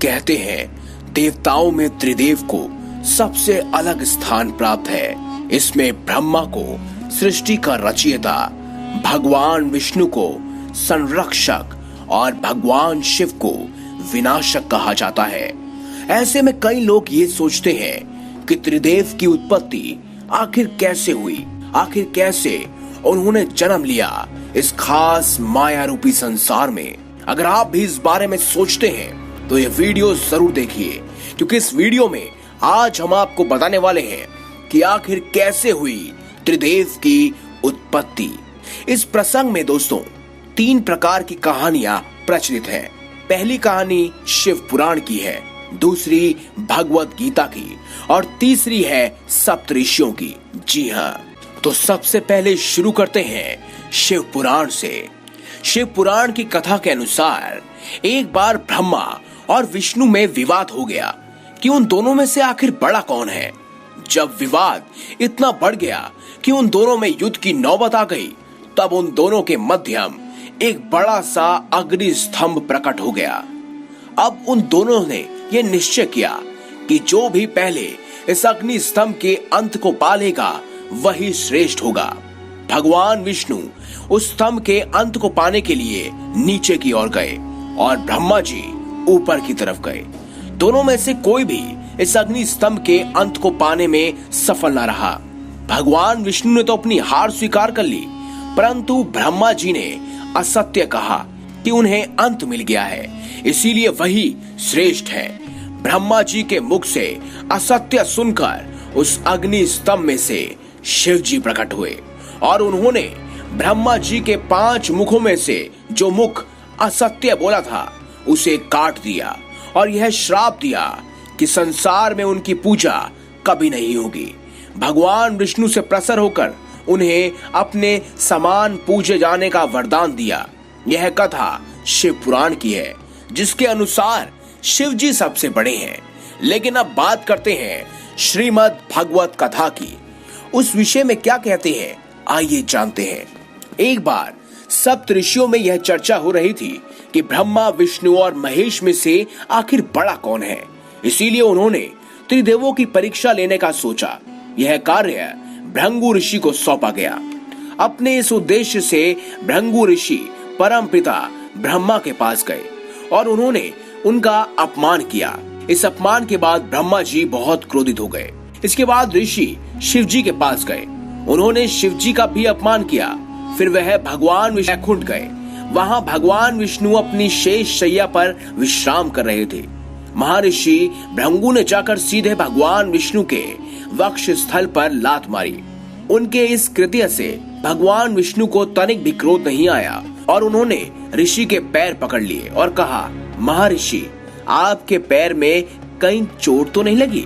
कहते हैं देवताओं में त्रिदेव को सबसे अलग स्थान प्राप्त है। इसमें ब्रह्मा को सृष्टि का रचयिता, भगवान विष्णु को संरक्षक और भगवान शिव को विनाशक कहा जाता है। ऐसे में कई लोग ये सोचते हैं कि त्रिदेव की उत्पत्ति आखिर कैसे हुई, आखिर कैसे उन्होंने जन्म लिया इस खास माया रूपी संसार में। अगर आप भी इस बारे में सोचते हैं तो ये वीडियो जरूर देखिए, क्योंकि इस वीडियो में आज हम आपको बताने वाले हैं कि आखिर कैसे हुई त्रिदेव की उत्पत्ति। इस प्रसंग में दोस्तों 3 प्रकार की कहानियां प्रचलित हैं। पहली कहानी शिव पुराण की है, दूसरी भगवत गीता की और तीसरी है सप्तऋषियों की। जी हाँ, तो सबसे पहले शुरू करते हैं शिव पुराण से। शिव पुराण की कथा के अनुसार एक बार ब्रह्मा और विष्णु में विवाद हो गया कि उन दोनों में से आखिर बड़ा कौन है। जब विवाद इतना बढ़ गया कि उन दोनों में युद्ध की नौबत आ गई, तब उन दोनों के मध्यम एक बड़ा सा अग्नि स्तंभ प्रकट हो गया। अब उन दोनों ने यह निश्चय किया कि जो भी पहले इस अग्नि स्तंभ के अंत को पालेगा वही श्रेष्ठ होगा। भगवान विष्णु उस स्तंभ के अंत को पाने के लिए नीचे की ओर गए और ब्रह्मा जी ऊपर की तरफ गए। दोनों में से कोई भी इस अग्नि स्तंभ के अंत को पाने में सफल न रहा। भगवान विष्णु ने तो अपनी हार स्वीकार कर ली, परंतु ब्रह्मा जी ने असत्य कहा कि उन्हें अंत मिल गया है, इसीलिए वही श्रेष्ठ है। ब्रह्मा जी के मुख से असत्य सुनकर उस अग्नि स्तंभ में से शिव जी प्रकट हुए और उन्होंने ब्रह्मा जी के 5 मुखों में से जो मुख असत्य बोला था उसे काट दिया और यह श्राप दिया कि संसार में उनकी पूजा कभी नहीं होगी। भगवान विष्णु से प्रसन्न होकर उन्हें अपने समान पूजे जाने का वरदान दिया। यह कथा शिव पुराण की है, जिसके अनुसार शिव जी सबसे बड़े हैं। लेकिन अब बात करते हैं श्रीमद् भगवत कथा की। उस विषय में क्या कहते हैं, आइए जानते हैं। एक बार सप्तऋषियों में यह चर्चा हो रही थी कि ब्रह्मा, विष्णु और महेश में से आखिर बड़ा कौन है। इसीलिए उन्होंने त्रिदेवों की परीक्षा लेने का सोचा। यह कार्य भृंगु ऋषि को सौंपा गया। अपने इस उद्देश्य से भृंगु ऋषि परम पिता ब्रह्मा के पास गए और उन्होंने उनका अपमान किया। इस अपमान के बाद ब्रह्मा जी बहुत क्रोधित हो गए। इसके बाद ऋषि शिव जी के पास गए। उन्होंने शिव जी का भी अपमान किया। फिर वह भगवान वैकुंठ गए। वहां भगवान विष्णु अपनी शेष शैया पर विश्राम कर रहे थे। महर्षि भृंगु ने जाकर सीधे भगवान विष्णु के वक्ष स्थल पर लात मारी। उनके इस कृत्य से भगवान विष्णु को तनिक भी क्रोध नहीं आया और उन्होंने ऋषि के पैर पकड़ लिए और कहा, महर्षि, आपके पैर में कहीं चोट तो नहीं लगी?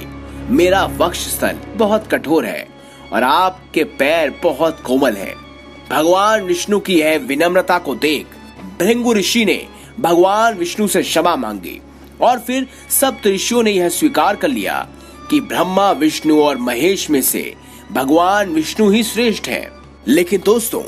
मेरा वक्ष स्थल बहुत कठोर है और आपके पैर बहुत कोमल हैं। भगवान विष्णु की यह विनम्रता को देख भृंगु ऋषि ने भगवान विष्णु से क्षमा मांगी और फिर सप्तऋषियों ने यह स्वीकार कर लिया कि ब्रह्मा, विष्णु और महेश में से भगवान विष्णु ही श्रेष्ठ हैं। लेकिन दोस्तों,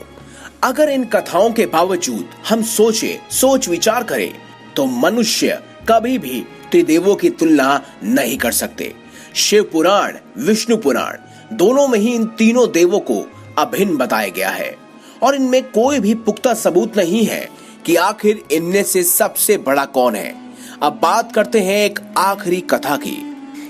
अगर इन कथाओं के बावजूद हम सोच विचार करें तो मनुष्य कभी भी त्रिदेवों की तुलना नहीं कर सकते। शिव पुराण, विष्णु पुराण दोनों में ही इन तीनों देवों को अभिन्न बताया गया है और इनमें कोई भी पुख्ता सबूत नहीं है कि आखिर इनमें से सबसे बड़ा कौन है। अब बात करते हैं एक आखिरी कथा की।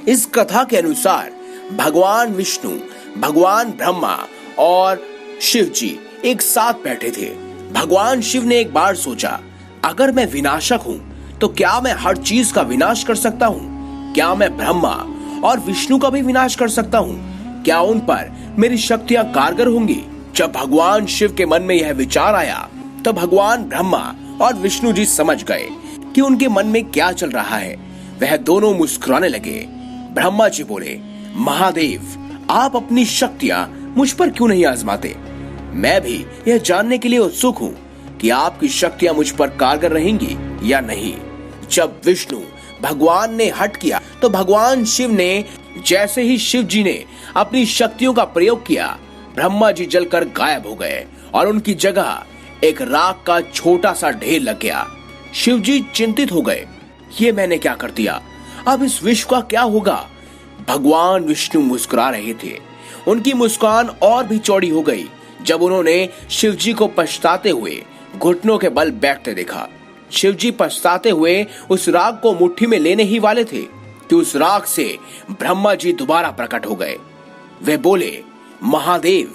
इस कथा के अनुसार भगवान विष्णु, भगवान ब्रह्मा और शिव जी एक साथ बैठे थे। भगवान शिव ने एक बार सोचा, अगर मैं विनाशक हूँ तो क्या मैं हर चीज का विनाश कर सकता हूँ? क्या मैं ब्रह्मा और विष्णु का भी विनाश कर सकता हूँ? क्या उन पर मेरी शक्तियां कारगर होंगी? जब भगवान शिव के मन में यह विचार आया तब भगवान ब्रह्मा और विष्णु जी समझ गए कि उनके मन में क्या चल रहा है। वह दोनों मुस्कुराने लगे। ब्रह्मा जी बोले, महादेव, आप अपनी शक्तियां मुझ पर क्यों नहीं आजमाते? मैं भी यह जानने के लिए उत्सुक हूँ कि आपकी शक्तियां मुझ पर कारगर रहेंगी या नहीं। जब विष्णु भगवान ने हट किया तो भगवान शिव ने, जैसे ही शिव जी ने अपनी शक्तियों का प्रयोग किया, ब्रह्मा जी जलकर गायब हो गए और उनकी जगह एक राख का छोटा सा ढेर लग गया। शिव जी चिंतित हो गए ये मैंने क्या कर दिया, अब इस विश्व का क्या होगा। भगवान विष्णु मुस्कुरा रहे थे। उनकी मुस्कान और भी चौड़ी हो गई जब उन्होंने शिवजी को पछताते हुए घुटनों के बल बैठते देखा। शिवजी पछताते हुए उस राग को मुट्ठी में लेने ही वाले थे कि उस राग से ब्रह्मा जी दोबारा प्रकट हो गए। वे बोले, महादेव,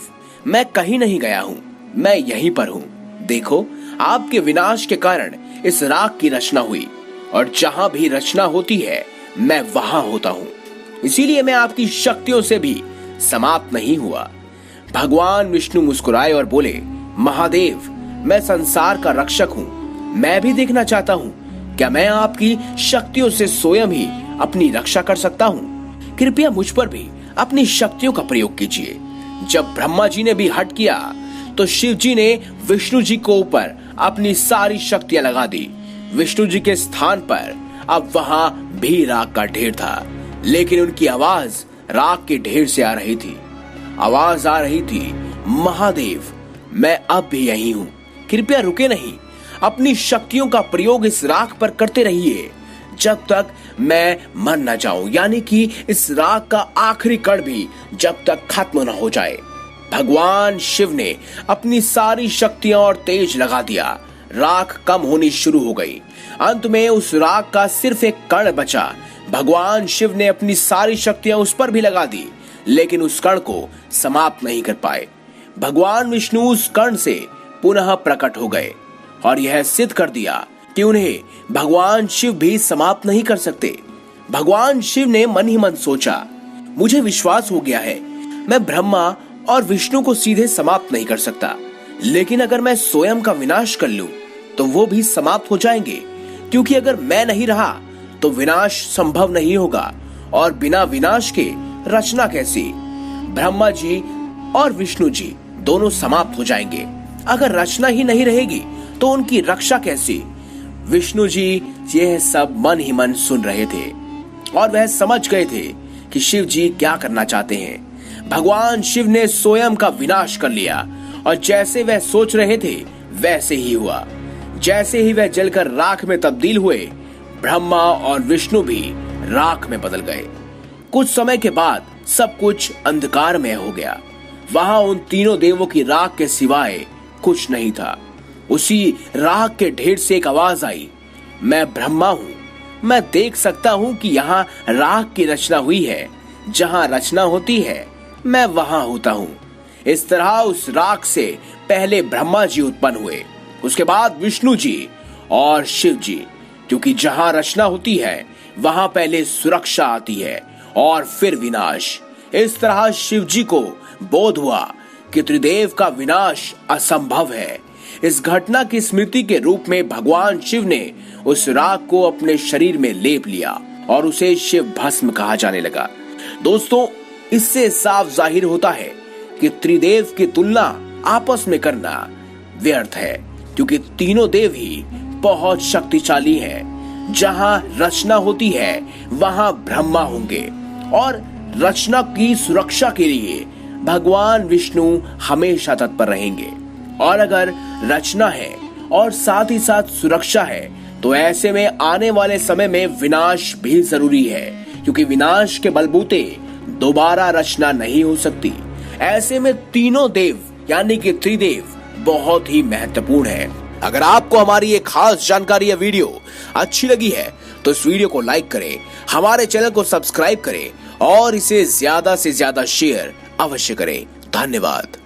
मैं कहीं नहीं गया हूं, मैं यहीं पर हूं। देखो, आपके विनाश के कारण इस राग की रचना हुई और जहां भी रचना होती है मैं वहां होता हूं, इसीलिए मैं आपकी शक्तियों से भी समाप्त नहीं हुआ। भगवान विष्णु मुस्कुराए और बोले, महादेव, मैं संसार का रक्षक हूं, मैं भी देखना चाहता हूं, क्या मैं आपकी शक्तियों से स्वयं ही अपनी रक्षा कर सकता हूं? कृपया मुझ पर भी अपनी शक्तियों का प्रयोग कीजिए। जब ब्रह्मा जी ने भी हट किया तो शिव जी ने विष्णु जी को ऊपर अपनी सारी शक्तियां लगा दी। विष्णु जी के स्थान पर अब वहां भी राग का ढेर था, लेकिन उनकी आवाज राग के ढेर से आ रही थी। आवाज आ रही थी, महादेव, मैं अब भी यही हूं, कृपया रुके नहीं, अपनी शक्तियों का प्रयोग इस राग पर करते रहिए जब तक मैं मर न जाऊं, यानी कि इस राग का आखिरी कण भी जब तक खत्म न हो जाए। भगवान शिव ने अपनी सारी शक्तियां और तेज लगा दिया। राख कम होनी शुरू हो गई। अंत में उस राग का सिर्फ एक कण बचा। भगवान शिव ने अपनी सारी शक्तियां उस पर भी लगा दी, लेकिन उस कण को समाप्त नहीं कर पाए। भगवान विष्णु उस कण से पुनः प्रकट हो गए और यह सिद्ध कर दिया कि उन्हें भगवान शिव भी समाप्त नहीं कर सकते। भगवान शिव ने मन ही मन सोचा, मुझे विश्वास हो गया है, मैं ब्रह्मा और विष्णु को सीधे समाप्त नहीं कर सकता, लेकिन अगर मैं स्वयं का विनाश कर लूं तो वो भी समाप्त हो जाएंगे, क्योंकि अगर मैं नहीं रहा तो विनाश संभव नहीं होगा और बिना विनाश के रचना कैसी। ब्रह्मा जी और विष्णु जी दोनों समाप्त हो जाएंगे। अगर रचना ही नहीं रहेगी तो उनकी रक्षा कैसी। विष्णु जी यह सब मन ही मन सुन रहे थे और वह समझ गए थे कि शिव जी क्या करना चाहते हैं। भगवान शिव ने स्वयं का विनाश कर लिया और जैसे वह सोच रहे थे वैसे ही हुआ। जैसे ही वह जलकर राख में तब्दील हुए, ब्रह्मा और विष्णु भी राख में बदल गए। कुछ समय के बाद सब कुछ अंधकारमय हो गया। वहां उन तीनों देवों की राख के सिवाय कुछ नहीं था। उसी राख के ढेर से एक आवाज आई, मैं ब्रह्मा हूँ, मैं देख सकता हूँ कि यहाँ राख की रचना हुई है, जहाँ रचना होती है मैं वहां होता हूँ। इस तरह उस राख से पहले ब्रह्मा जी उत्पन्न हुए, उसके बाद विष्णु जी और शिव जी, क्योंकि जहां रचना होती है वहां पहले सुरक्षा आती है और फिर विनाश। इस तरह शिव जी को बोध हुआ कि त्रिदेव का विनाश असंभव है। इस घटना की स्मृति के रूप में भगवान शिव ने उस राख को अपने शरीर में लेप लिया और उसे शिव भस्म कहा जाने लगा। दोस्तों, इससे साफ जाहिर होता है कि त्रिदेव की तुलना आपस में करना व्यर्थ है, क्योंकि तीनों देव ही बहुत शक्तिशाली हैं। जहां रचना होती है वहां ब्रह्मा होंगे और रचना की सुरक्षा के लिए भगवान विष्णु हमेशा तत्पर रहेंगे। और अगर रचना है और साथ ही साथ सुरक्षा है तो ऐसे में आने वाले समय में विनाश भी जरूरी है, क्योंकि विनाश के बलबूते दोबारा रचना नहीं हो सकती। ऐसे में तीनों देव यानी कि त्रिदेव बहुत ही महत्वपूर्ण है। अगर आपको हमारी ये खास जानकारी या वीडियो अच्छी लगी है तो इस वीडियो को लाइक करें, हमारे चैनल को सब्सक्राइब करें और इसे ज्यादा से ज्यादा शेयर अवश्य करें। धन्यवाद।